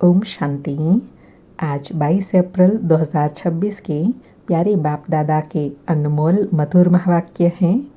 ओम शांति। आज 22 अप्रैल 2026 के प्यारे बाप दादा के अनमोल मधुर महावाक्य हैं।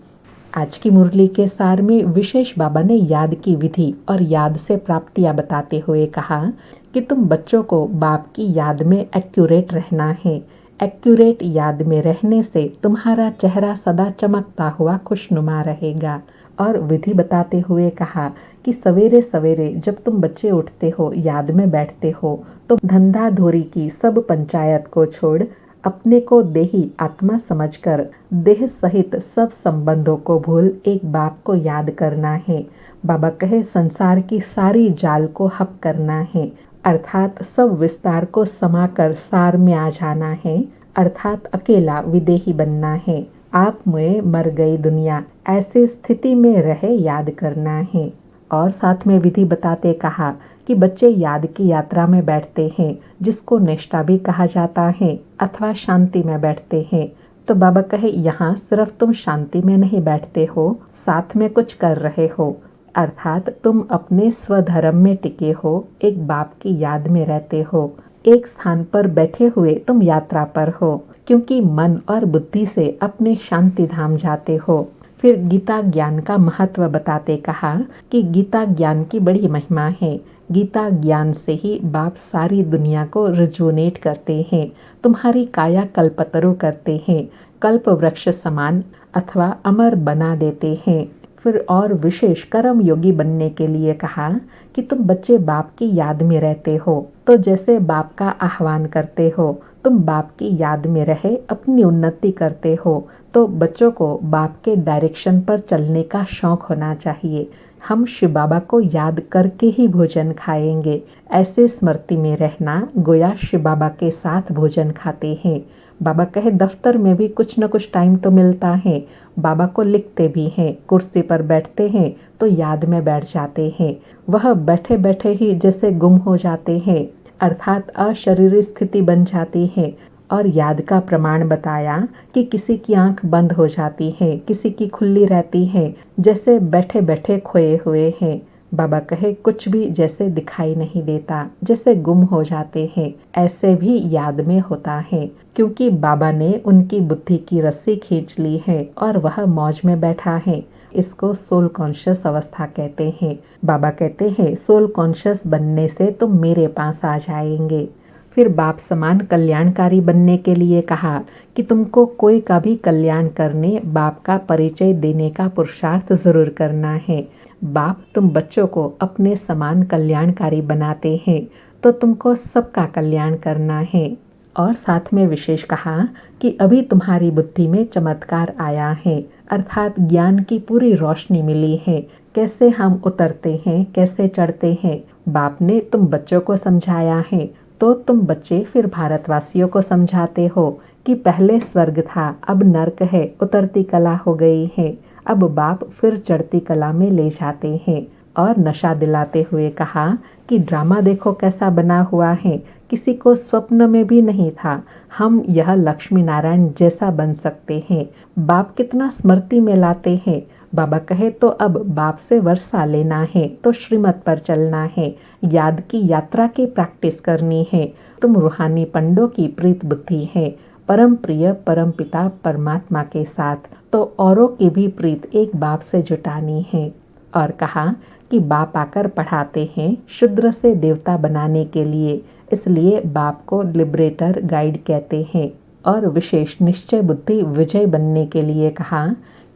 आज की मुरली के सार में विशेष बाबा ने याद की विधि और याद से प्राप्तियां बताते हुए कहा कि तुम बच्चों को बाप की याद में एक्यूरेट रहना है। एक्यूरेट याद में रहने से तुम्हारा चेहरा सदा चमकता हुआ खुशनुमा रहेगा। और विधि बताते हुए कहा कि सवेरे सवेरे जब तुम बच्चे उठते हो, याद में बैठते हो, तो धंधा धोरी की सब पंचायत को छोड़ अपने को देही आत्मा समझकर देह सहित सब संबंधों को भूल एक बाप को याद करना है। बाबा कहे संसार की सारी जाल को हप करना है, अर्थात सब विस्तार को समाकर सार में आ जाना है, अर्थात अकेला विदेही बनना है। आप में मर गई दुनिया, ऐसी स्थिति में रहे याद करना है। और साथ में विधि बताते कहा कि बच्चे याद की यात्रा में बैठते हैं, जिसको निष्ठा भी कहा जाता है, अथवा शांति में बैठते हैं। तो बाबा कहे यहाँ सिर्फ तुम शांति में नहीं बैठते हो, साथ में कुछ कर रहे हो, अर्थात तुम अपने स्वधर्म में टिके हो, एक बाप की याद में रहते हो। एक स्थान पर बैठे हुए तुम यात्रा पर हो, क्योंकि मन और बुद्धि से अपने शांति धाम जाते हो। फिर गीता ज्ञान का महत्व बताते कहा कि गीता ज्ञान की बड़ी महिमा है। गीता ज्ञान से ही बाप सारी दुनिया को रिजुनेट करते हैं, तुम्हारी काया कल्पतरु करते हैं, कल्प वृक्ष समान अथवा अमर बना देते हैं। फिर और विशेष कर्म योगी बनने के लिए कहा कि तुम बच्चे बाप की याद में रहते हो, तो जैसे बाप का आह्वान करते हो, तुम बाप की याद में रहे अपनी उन्नति करते हो, तो बच्चों को बाप के डायरेक्शन पर चलने का शौक होना चाहिए। हम शिव बाबा को याद करके ही भोजन खाएंगे, ऐसे स्मृति में रहना गोया शिव बाबा के साथ भोजन खाते हैं। बाबा कहे दफ्तर में भी कुछ न कुछ टाइम तो मिलता है, बाबा को लिखते भी हैं, कुर्सी पर बैठते हैं तो याद में बैठ जाते हैं। वह बैठे बैठे ही जैसे गुम हो जाते हैं, अर्थात अशरीरी स्थिति बन जाती है। और याद का प्रमाण बताया कि किसी की आंख बंद हो जाती है, किसी की खुली रहती है, जैसे बैठे बैठे खोए हुए हैं। बाबा कहे कुछ भी जैसे दिखाई नहीं देता, जैसे गुम हो जाते हैं, ऐसे भी याद में होता है, क्योंकि बाबा ने उनकी बुद्धि की रस्सी खींच ली है और वह मौज में बैठा है। इसको सोल कॉन्शियस अवस्था कहते हैं। बाबा कहते हैं सोल कॉन्शियस बनने से तुम मेरे पास आ जाएंगे। फिर बाप समान कल्याणकारी बनने के लिए कहा कि तुमको कोई का भी कल्याण करने बाप का परिचय देने का पुरुषार्थ जरूर करना है। बाप तुम बच्चों को अपने समान कल्याणकारी बनाते हैं, तो तुमको सबका कल्याण करना है। और साथ में विशेष कहा कि अभी तुम्हारी बुद्धि में चमत्कार आया है, अर्थात ज्ञान की पूरी रोशनी मिली है। कैसे हम उतरते हैं, कैसे चढ़ते हैं, बाप ने तुम बच्चों को समझाया है, तो तुम बच्चे फिर भारतवासियों को समझाते हो कि पहले स्वर्ग था, अब नर्क है, उतरती कला हो गई है। अब बाप फिर चढ़ती कला में ले जाते हैं। और नशा दिलाते हुए कहा कि ड्रामा देखो कैसा बना हुआ है, किसी को स्वप्न में भी नहीं था हम यह लक्ष्मी नारायण जैसा बन सकते हैं। बाप कितना स्मृति में लाते हैं। बाबा कहे तो अब बाप से वर्षा लेना है, तो श्रीमत पर चलना है, याद की यात्रा की प्रैक्टिस करनी है। तुम रूहानी पंडों की प्रीत बुद्धि है, परम प्रिय परम पिता परमात्मा के साथ, तो औरों की भी प्रीत एक बाप से जुटानी है। और कहा कि बाप आकर पढ़ाते हैं शूद्र से देवता बनाने के लिए, इसलिए बाप को लिबरेटर गाइड कहते हैं। और विशेष निश्चय बुद्धि विजय बनने के लिए कहा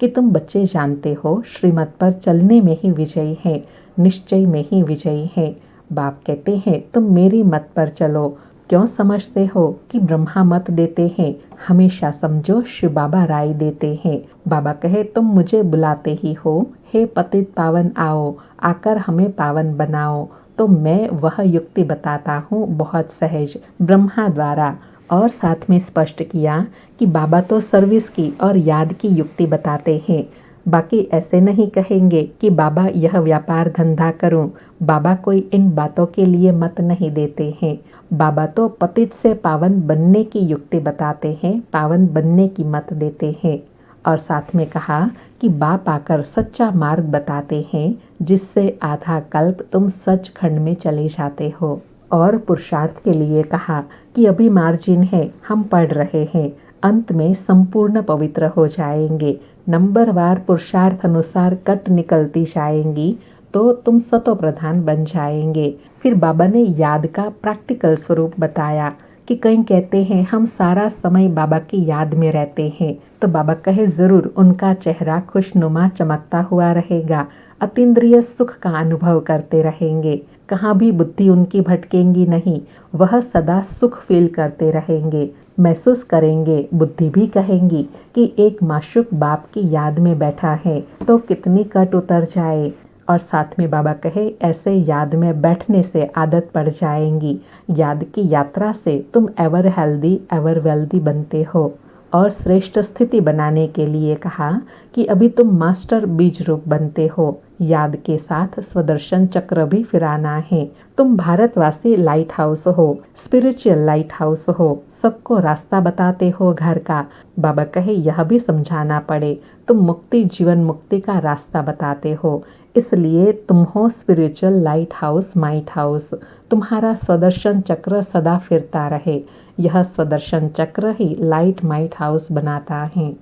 कि तुम बच्चे जानते हो श्रीमत पर चलने में ही विजयी है, निश्चय में ही विजयी है। बाप कहते हैं तुम मेरी मत पर चलो। क्यों समझते हो कि ब्रह्मा मत देते हैं, हमेशा समझो शिव बाबा राय देते हैं। बाबा कहे तुम मुझे बुलाते ही हो, हे पतित पावन आओ, आकर हमें पावन बनाओ, तो मैं वह युक्ति बताता हूँ बहुत सहज ब्रह्मा द्वारा। और साथ में स्पष्ट किया कि बाबा तो सर्विस की और याद की युक्ति बताते हैं, बाकी ऐसे नहीं कहेंगे कि बाबा यह व्यापार धंधा करूं। बाबा कोई इन बातों के लिए मत नहीं देते हैं। बाबा तो पतित से पावन बनने की युक्ति बताते हैं, पावन बनने की मत देते हैं। और साथ में कहा कि बाप आकर सच्चा मार्ग बताते हैं, जिससे आधा कल्प तुम सचखंड में चले जाते हो। और पुरुषार्थ के लिए कहा कि अभी मार्जिन है, हम पढ़ रहे हैं, अंत में संपूर्ण पवित्र हो जाएंगे, नंबरवार पुरुषार्थ अनुसार कट निकलती जाएंगी तो तुम सतो प्रधान बन जाएंगे। फिर बाबा ने याद का प्रैक्टिकल स्वरूप बताया कि कई कहते हैं हम सारा समय बाबा की याद में रहते हैं, तो बाबा कहे जरूर उनका चेहरा खुशनुमा चमकता हुआ रहेगा, अतीन्द्रिय सुख का अनुभव करते रहेंगे, कहाँ भी बुद्धि उनकी भटकेंगी नहीं, वह सदा सुख फील करते रहेंगे, महसूस करेंगे, बुद्धि भी कहेंगी कि एक माशूक बाप की याद में बैठा है तो कितनी कट उतर जाए। और साथ में बाबा कहे ऐसे याद में बैठने से आदत पड़ जाएंगी, याद की यात्रा से तुम एवर हेल्दी एवर वेल्दी बनते हो। और श्रेष्ठ स्थिति बनाने के लिए कहा कि अभी तुम मास्टर बीज रूप बनते हो, याद के साथ स्वदर्शन चक्र भी फिराना है, तुम भारतवासी लाइट हाउस हो, स्पिरिचुअल लाइट हाउस हो, सबको रास्ता बताते हो घर का। बाबा कहे यह भी समझाना पड़े, तुम मुक्ति जीवन मुक्ति का रास्ता बताते हो, इसलिए तुम हो spiritual light house might house, तुम्हारा स्वदर्शन चक्र सदा फिरता रहे, यह स्वदर्शन चक्र ही लाइट माइट हाउस बनाता है।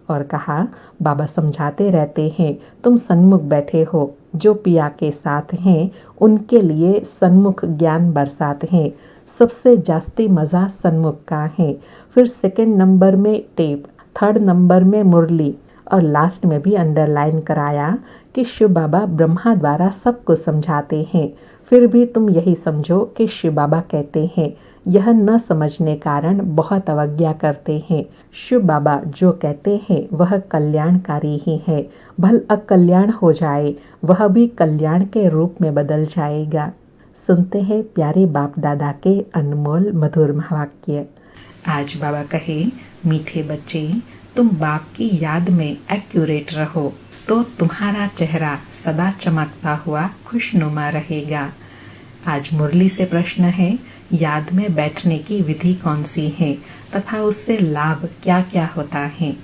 और कहा बाबा समझाते रहते हैं तुम सन्मुख बैठे हो, जो पिया के साथ हैं उनके लिए सन्मुख ज्ञान बरसाते हैं, सबसे जास्ती मज़ा सन्मुख का है, फिर सेकंड नंबर में टेप, थर्ड नंबर में मुरली, और लास्ट में भी अंडरलाइन कराया कि शिव बाबा ब्रह्मा द्वारा सबको समझाते हैं, फिर भी तुम यही समझो कि शिव बाबा कहते हैं, यह न समझने कारण बहुत अवज्ञा करते हैं। शिव बाबा जो कहते हैं वह कल्याणकारी ही है, भल अकल्याण हो जाए वह भी कल्याण के रूप में बदल जाएगा। सुनते हैं प्यारे बाप दादा के अनमोल मधुर महावाक्य। आज बाबा कहे मीठे बच्चे, तुम बाप की याद में एक्यूरेट रहो तो तुम्हारा चेहरा सदा चमकता हुआ खुशनुमा रहेगा। आज मुरली से प्रश्न है, याद में बैठने की विधि कौन सी है तथा उससे लाभ क्या क्या होता है।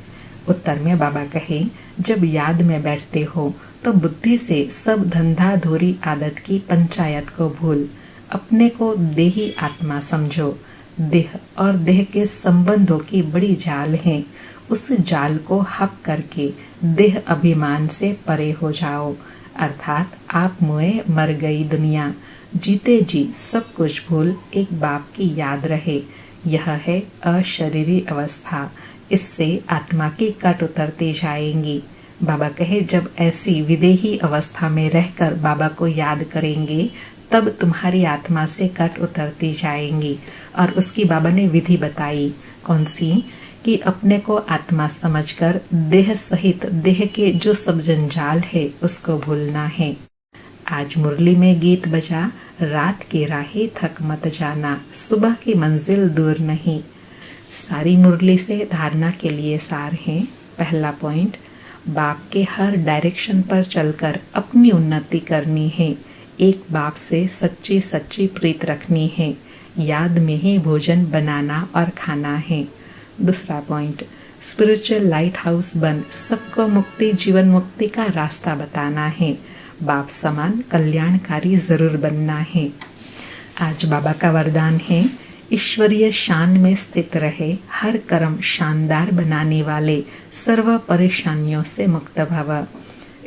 उत्तर में बाबा कहे, जब याद में बैठते हो तो बुद्धि से सब धंधा धूरी आदत की पंचायत को भूल अपने को देही आत्मा समझो। देह और देह के संबंधों की बड़ी जाल है, उस जाल को हप करके देह अभिमान से परे हो जाओ, अर्थात आप मुए मर गई दुनिया, जीते जी सब कुछ भूल एक बाप की याद रहे। यह है अशरीरी अवस्था, इससे आत्मा की कट उतरती जाएंगी। बाबा कहे जब ऐसी विदेही अवस्था में रहकर बाबा को याद करेंगे तब तुम्हारी आत्मा से कट उतरती जाएंगी। और उसकी बाबा ने विधि बताई, कौन सी, कि अपने को आत्मा समझकर देह सहित देह के जो सब जंजाल है उसको भूलना है। आज मुरली में गीत बजा, रात की राहें थक मत जाना, सुबह की मंजिल दूर नहीं। सारी मुरली से धारणा के लिए सार है। पहला पॉइंट, बाप के हर डायरेक्शन पर चलकर अपनी उन्नति करनी है, एक बाप से सच्ची सच्ची प्रीत रखनी है, याद में ही भोजन बनाना और खाना है। दूसरा पॉइंट, स्पिरिचुअल लाइट हाउस बन सबको मुक्ति जीवन मुक्ति का रास्ता बताना है, बाप समान कल्याणकारी जरूर बनना है। आज बाबा का वरदान है, ईश्वरीय शान में स्थित रहे, हर कर्म शानदार बनाने वाले, सर्व परेशानियों से मुक्त भव।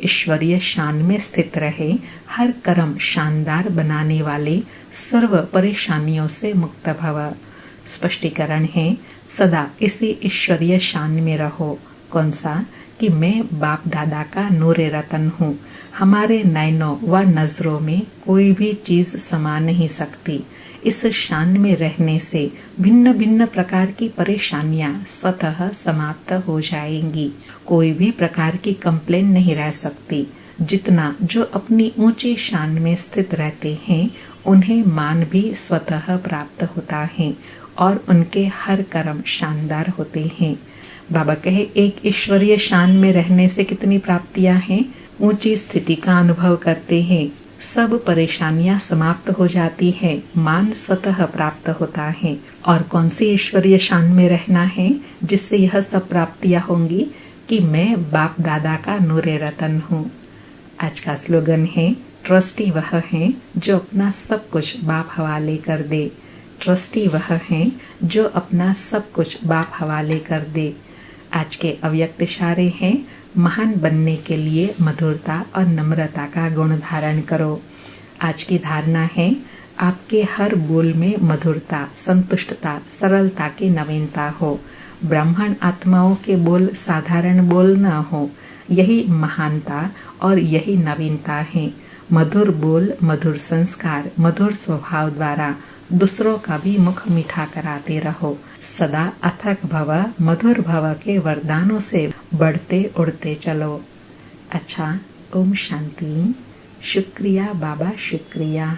ईश्वरीय शान में स्थित रहे, हर कर्म शानदार बनाने वाले, सर्व परेशानियों से मुक्त भव। स्पष्टीकरण है, सदा इसी ईश्वरीय शान में रहो। कौन सा, कि मैं बाप दादा का नूरे रतन हूँ, हमारे नैनों व नजरों में कोई भी चीज समा नहीं सकती। इस शान में रहने से भिन्न भिन्न प्रकार की परेशानियां स्वतः समाप्त हो जाएंगी, कोई भी प्रकार की कंप्लेन नहीं रह सकती। जितना जो अपनी ऊंची शान में स्थित रहते हैं उन्हें मान भी स्वतः प्राप्त होता है और उनके हर कर्म शानदार होते हैं। बाबा कहे एक ईश्वरीय शान में रहने से कितनी प्राप्तियां हैं, ऊंची स्थिति का अनुभव करते हैं, सब परेशानियां समाप्त हो जाती है, मान स्वतः प्राप्त होता है। और कौन सी ईश्वरीय शान में रहना है जिससे यह सब प्राप्तियां होंगी, कि मैं बाप दादा का नूरे रतन हूँ। आज का स्लोगन है, ट्रस्टी वह हैं जो अपना सब कुछ बाप हवाले कर दे। ट्रस्टी वह हैं जो अपना सब कुछ बाप हवाले कर दे। आज के अव्यक्त इशारे हैं, महान बनने के लिए मधुरता और नम्रता का गुण धारण करो। आज की धारणा है, आपके हर बोल में मधुरता, संतुष्टता, सरलता की नवीनता हो। ब्राह्मण आत्माओं के बोल साधारण बोल न हो, यही महानता और यही नवीनता है। मधुर बोल, मधुर संस्कार, मधुर स्वभाव द्वारा दूसरों का भी मुख मीठा कराते रहो। सदा अथक भव, मधुर भव के वरदानों से बढ़ते उड़ते चलो। अच्छा, ओम शांति। शुक्रिया बाबा, शुक्रिया।